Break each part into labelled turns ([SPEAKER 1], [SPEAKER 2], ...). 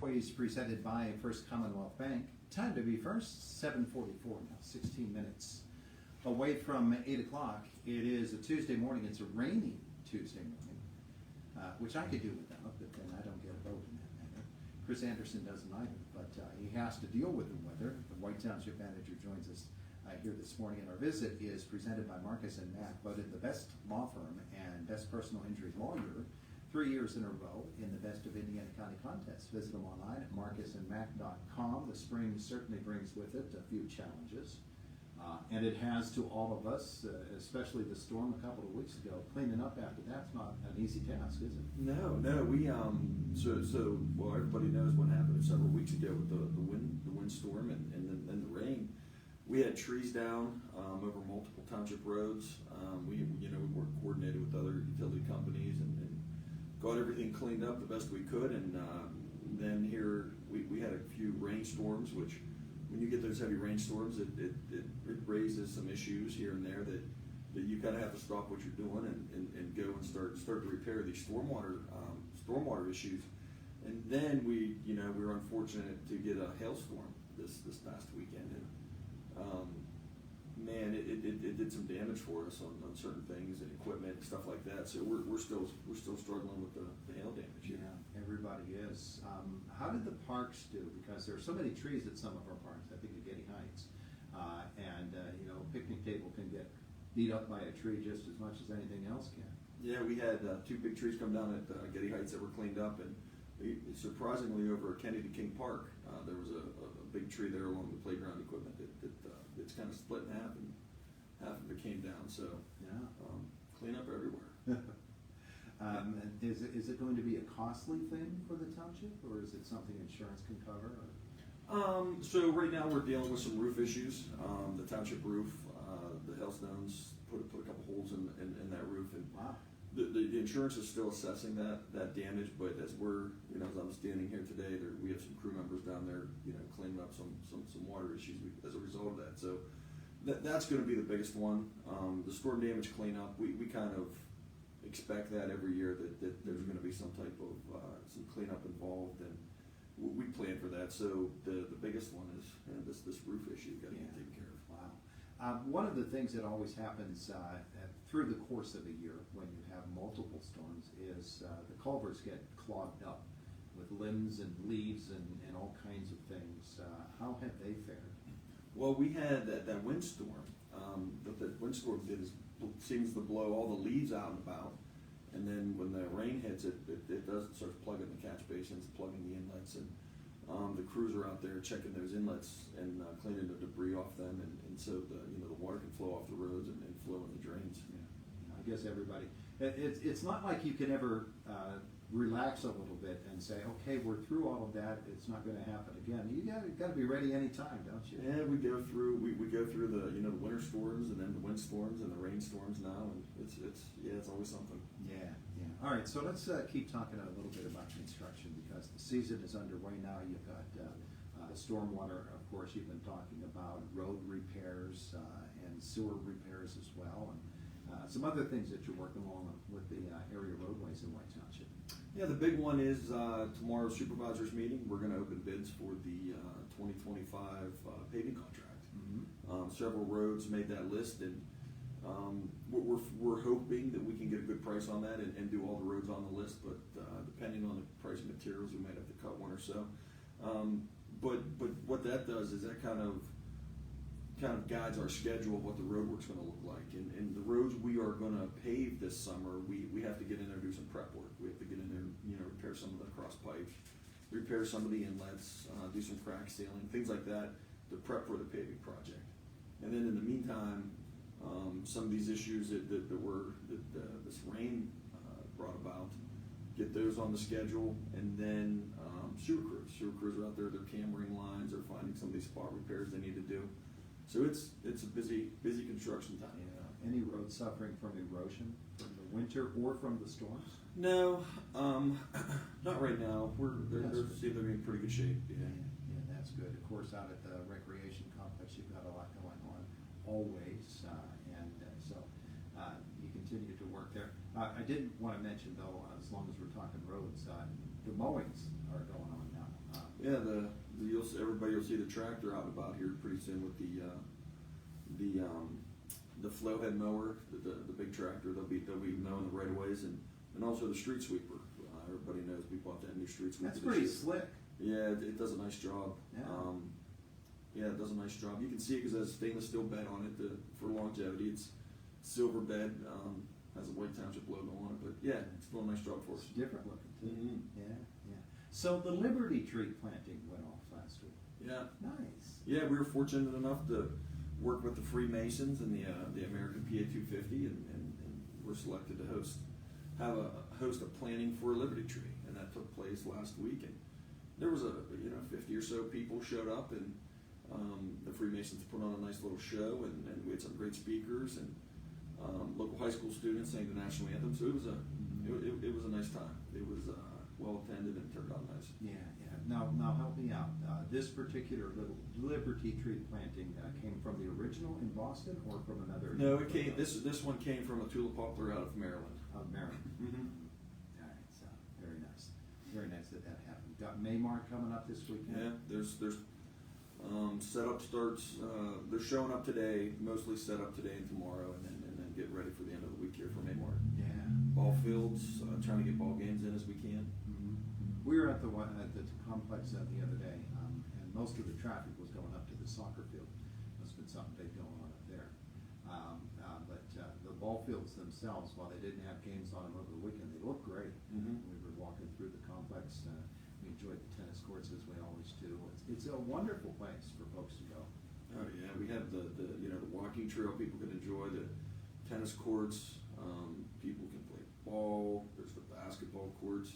[SPEAKER 1] Always presented by First Commonwealth Bank. Time to be first, 7:44 now, 16 minutes away from 8 o'clock. It is a Tuesday morning. It's a rainy Tuesday morning, which I could do without, but then I don't get a vote in that matter. Chris Anderson doesn't either, but he has to deal with the weather. The White Township Manager joins us here this morning, and our visit is presented by Marcus and Mack, voted the best law firm and best personal injury lawyer 3 years in a row in the Best of Indiana County contest. Visit them online at marcusandmack.com. The spring certainly brings with it a few challenges, and it has to all of us, especially the storm a couple of weeks ago. Cleaning up after that's not an easy task, is it?
[SPEAKER 2] No, we well, everybody knows what happened several weeks ago with the windstorm and then the rain. We had trees down over multiple township roads. We worked coordinated with other utility companies and got everything cleaned up the best we could. And then here we had a few rainstorms, which when you get those heavy rainstorms, it raises some issues here and there that you kind of have to stop what you're doing and go and start to repair these stormwater issues. And then we were unfortunate to get a hailstorm this past weekend. And, man, it did some damage for us on certain things and equipment and stuff like that. So we're still struggling with the hail damage.
[SPEAKER 1] Yeah, everybody is. How did the parks do? Because there are so many trees at some of our parks. I think at Getty Heights, and picnic table can get beat up by a tree just as much as anything else can.
[SPEAKER 2] Yeah, we had two big trees come down at Getty Heights that were cleaned up, and surprisingly over at Kennedy King Park, there was a big tree there along the playground equipment that it's kind of split in half, and half of it came down. So
[SPEAKER 1] yeah,
[SPEAKER 2] clean up everywhere.
[SPEAKER 1] Is it going to be a costly thing for the township, or is it something insurance can cover?
[SPEAKER 2] So right now we're dealing with some roof issues. The township roof, the hailstones put a couple holes in that roof, and
[SPEAKER 1] wow.
[SPEAKER 2] The insurance is still assessing that damage, but as as I'm standing here today, we have some crew members down there, cleaning up some water issues as a result of that. So that's going to be the biggest one. The storm damage cleanup, we kind of expect that every year that there's going to be some type of some cleanup involved, and we plan for that. So the biggest one is this roof issue got to get taken care of.
[SPEAKER 1] Wow. One of the things that always happens through the course of a year when you have multiple storms is the culverts get clogged up with limbs and leaves and all kinds of things. How have they fared?
[SPEAKER 2] Well, we had that windstorm. The windstorm seems to blow all the leaves out and about, and then when the rain hits it does start plugging the catch basins, plugging the inlets, and the crews are out there checking those inlets and cleaning the debris off them, and so the water can flow off the roads and flow in the drains.
[SPEAKER 1] Yeah. I guess everybody. It's not like you can ever relax a little bit and say, okay, we're through all of that. It's not going to happen again. You got to be ready anytime, don't you?
[SPEAKER 2] Yeah, we go through the the winter storms and then the wind storms and the rain storms now, and it's always something.
[SPEAKER 1] Yeah. All right, so let's keep talking a little bit about construction because the season is underway now. You've got stormwater, of course. You've been talking about road repairs and sewer repairs as well, and some other things that you're working along with the area roadways in White Township.
[SPEAKER 2] Yeah, the big one is tomorrow's supervisors meeting. We're going to open bids for the 2025 paving contract. Mm-hmm. Several roads made that list, and we're hoping that we can get a good price on that and do all the roads on the list. But depending on the price of materials, we might have to cut one or so. But what that does is that kind of guides our schedule of what the road work's going to look like. And the roads we are going to pave this summer, we have to get in there and do some prep work. We have to get in there, repair some of the cross pipes, repair some of the inlets, do some crack sealing, things like that to prep for the paving project. And then in the meantime, some of these issues that this rain brought about, get those on the schedule, and then sewer crews are out there, they're cammering lines, they're finding some of these spot repairs they need to do. So it's a busy construction time.
[SPEAKER 1] Yeah. Any road suffering from erosion from the winter or from the storms?
[SPEAKER 2] No, not right now. They're in pretty good shape. Yeah,
[SPEAKER 1] that's good. Of course, out at the recreation complex, you've got a lot going on always, and so you continue to work there. I did want to mention, though, as long as we're talking roads, the mowings are going on now.
[SPEAKER 2] Yeah, everybody will see the tractor out and about here pretty soon with the flow head mower, the big tractor. They'll be mowing the right of ways and also the street sweeper. Everybody knows we bought that new street sweeper.
[SPEAKER 1] That's pretty slick.
[SPEAKER 2] Yeah, it does a nice job.
[SPEAKER 1] Yeah.
[SPEAKER 2] Yeah, it does a nice job. You can see it because it has a stainless steel bed on it for longevity. It's silver bed, has a White Township logo on it, but yeah, it's still a nice job for us.
[SPEAKER 1] It's different looking too.
[SPEAKER 2] Mm-hmm.
[SPEAKER 1] Yeah. So the Liberty tree planting went off last week.
[SPEAKER 2] Yeah.
[SPEAKER 1] Nice.
[SPEAKER 2] Yeah, we were fortunate enough to work with the Freemasons and the American PA 250, and we're selected to host a planting for a Liberty tree, and that took place last week. And there was 50 or so people showed up, and the Freemasons put on a nice little show, and we had some great speakers, and local high school students sang the national anthem. So it was a nice time. It was well attended and turned out nice.
[SPEAKER 1] Yeah. Now help me out. This particular little Liberty tree planting came from the original in Boston or from another?
[SPEAKER 2] No, it came. This one came from a tulip poplar out of Maryland.
[SPEAKER 1] Of Maryland.
[SPEAKER 2] Mm-hmm.
[SPEAKER 1] All right. So very nice. Very nice that happened. Got Maymart coming up this weekend.
[SPEAKER 2] Yeah, there's setup starts. They're showing up today, mostly set up today and tomorrow, and then get ready for the end of the week here for Maymart.
[SPEAKER 1] Yeah.
[SPEAKER 2] Ball fields, trying to get ball games in as we can.
[SPEAKER 1] Mm-hmm. We were at the complex the other day, and most of the traffic was going up to the soccer field. Must have been something big going on up there. But the ball fields themselves, while they didn't have games on them over the weekend, they looked great.
[SPEAKER 2] Mm-hmm.
[SPEAKER 1] We were walking through the complex. We enjoyed the tennis courts as we always do. It's a wonderful place for folks to go.
[SPEAKER 2] Oh yeah, we have the walking trail people can enjoy, the tennis courts. People can play ball. There's the basketball courts,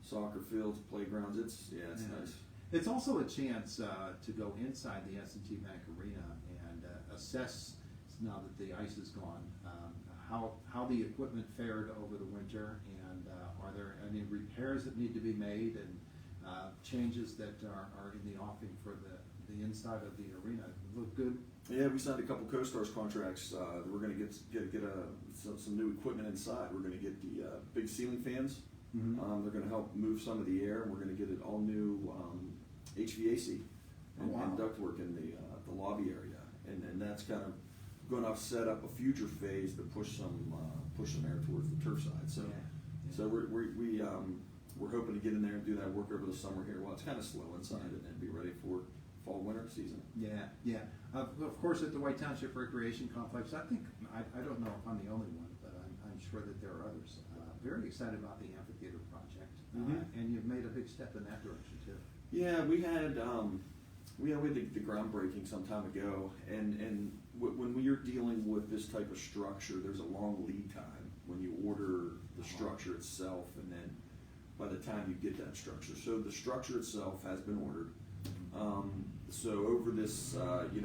[SPEAKER 2] soccer fields, playgrounds. It's nice.
[SPEAKER 1] It's also a chance to go inside the S&T Bank Arena and assess, now that the ice is gone, how the equipment fared over the winter, and are there any repairs that need to be made, and changes that are in the offing for the inside of the arena. Look good.
[SPEAKER 2] Yeah, we signed a couple CoStars contracts. We're going to get some new equipment inside. We're going to get the big ceiling fans.
[SPEAKER 1] Mm-hmm.
[SPEAKER 2] They're going to help move some of the air. We're going to get it all new HVAC and ductwork in the lobby area, and that's kind of going to set up a future phase to push some air towards the turf side. So we're hoping to get in there and do that work over the summer here while it's kind of slow inside, and be ready for fall winter season.
[SPEAKER 1] Yeah. Of course, at the White Township Recreation Complex, I think I don't know if I'm the only one, but I'm sure that there are others very excited about the amphitheater project, and you've made a big step in that direction too.
[SPEAKER 2] Yeah, we had the groundbreaking some time ago, and when we are dealing with this type of structure, there's a long lead time when you order the structure itself, and then by the time you get that structure. So the structure itself has been ordered. So over this,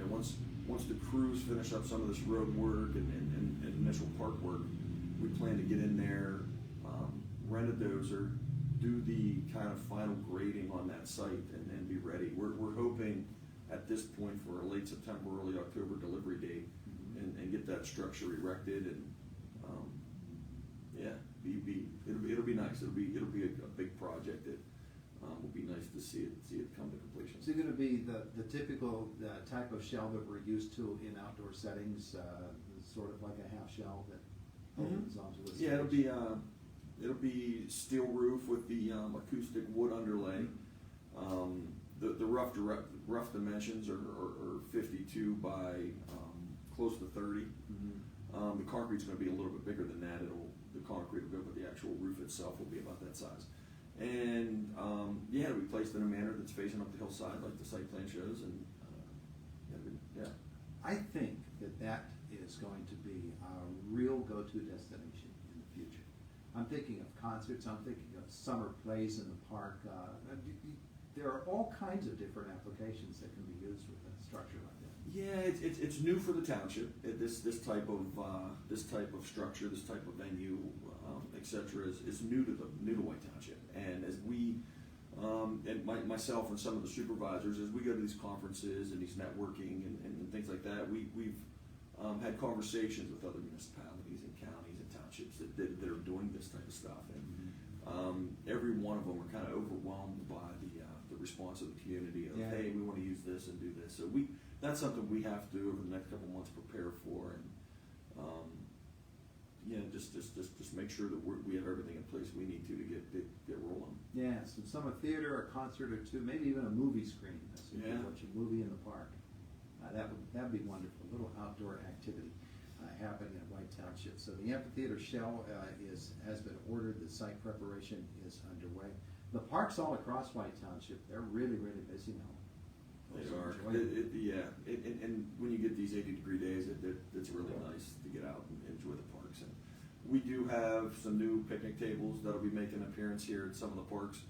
[SPEAKER 2] once the crews finish up some of this road work and initial park work, we plan to get in there, rent a dozer, do the kind of final grading on that site, and be ready. We're hoping at this point for a late September, early October delivery date, and get that structure erected, and it'll be nice. It'll be a big project that will be nice to see it come to completion.
[SPEAKER 1] Is it going to be the typical type of shell that we're used to in outdoor settings, sort of like a half shell that opens onto the stage?
[SPEAKER 2] Yeah, it'll be steel roof with the acoustic wood underlay. The rough dimensions are 52 by close to 30. The concrete's going to be a little bit bigger than that. The concrete will go, but the actual roof itself will be about that size. And it'll be placed in a manner that's facing up the hillside, like the site plan shows. And
[SPEAKER 1] I think that is going to be a real go-to destination in the future. I'm thinking of concerts. I'm thinking of summer plays in the park. There are all kinds of different applications that can be used with a structure like that.
[SPEAKER 2] Yeah, it's new for the township. This type of structure, this type of venue, etc. is new to White Township. And as we and myself and some of the supervisors, as we go to these conferences and these networking and things like that, we've had conversations with other municipalities and counties and townships that are doing this type of stuff, and every one of them are kind of overwhelmed by the response of the community of,
[SPEAKER 1] Yeah.
[SPEAKER 2] hey, we want to use this and do this. So that's something we have to, over the next couple of months, prepare for, and just make sure that we have everything in place we need to get rolling.
[SPEAKER 1] Yeah, some summer theater, a concert or two, maybe even a movie screen. So you
[SPEAKER 2] Yeah.
[SPEAKER 1] can watch a movie in the park. That'd be wonderful. A little outdoor activity happening at White Township. So the amphitheater shell has been ordered. The site preparation is underway. The parks all across White Township, they're really, really busy now.
[SPEAKER 2] They
[SPEAKER 1] So
[SPEAKER 2] are.
[SPEAKER 1] enjoy it.
[SPEAKER 2] And when you get these 80-degree days, it's really nice to get out and enjoy the parks. And we do have some new picnic tables that'll be making an appearance here at some of the parks.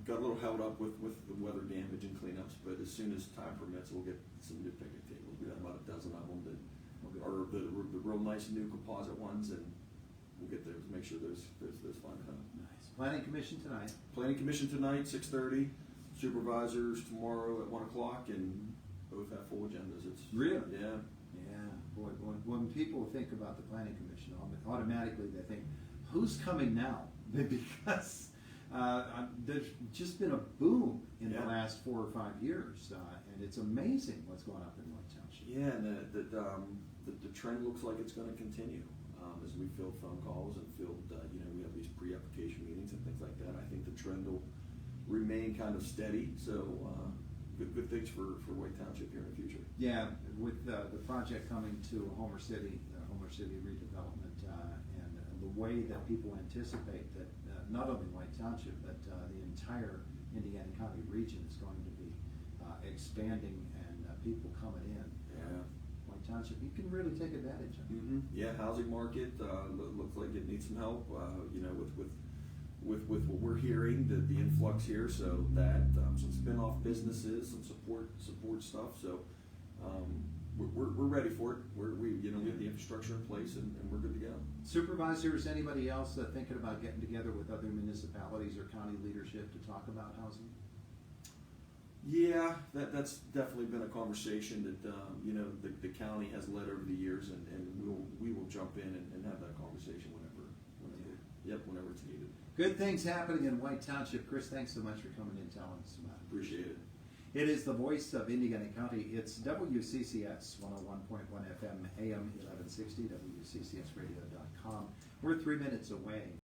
[SPEAKER 2] Got a little held up with the weather damage and cleanups, but as soon as time permits, we'll get some new picnic tables. We have about a dozen of them that are the real nice new composite ones, and we'll get those. Make sure those find a home.
[SPEAKER 1] Nice. Planning Commission tonight.
[SPEAKER 2] Planning Commission tonight, 6:30. Supervisors tomorrow at 1 o'clock, and both have full agendas. It's
[SPEAKER 1] Really?
[SPEAKER 2] Yeah.
[SPEAKER 1] Yeah, boy, when people think about the Planning Commission, automatically they think, who's coming now? Because there's just been a boom in the
[SPEAKER 2] Yeah.
[SPEAKER 1] last 4 or 5 years, and it's amazing what's going up in White Township.
[SPEAKER 2] Yeah, and the trend looks like it's going to continue as we field phone calls and field, we have these pre-application meetings and things like that. I think the trend will remain kind of steady. So good things for White Township here in the future.
[SPEAKER 1] Yeah, with the project coming to Homer City redevelopment, and the way that people anticipate that not only White Township but the entire Indiana County region is going to be expanding and people coming in.
[SPEAKER 2] Yeah.
[SPEAKER 1] White Township, you can really take advantage of it.
[SPEAKER 2] Mm-hmm. Yeah, housing market looks like it needs some help. With what we're hearing, the influx here, so that some spin-off businesses, some support stuff. So we're ready for it. We have the infrastructure in place, and we're good to go.
[SPEAKER 1] Supervisors, anybody else thinking about getting together with other municipalities or county leadership to talk about housing?
[SPEAKER 2] Yeah, that's definitely been a conversation that the county has led over the years, and we will jump in and have that conversation whenever it's needed.
[SPEAKER 1] Good things happening in White Township. Chris, thanks so much for coming in and telling us about it.
[SPEAKER 2] Appreciate it.
[SPEAKER 1] It is the voice of Indiana County. It's WCCS 101.1 FM, AM 1160, WCCSradio.com. We're 3 minutes away.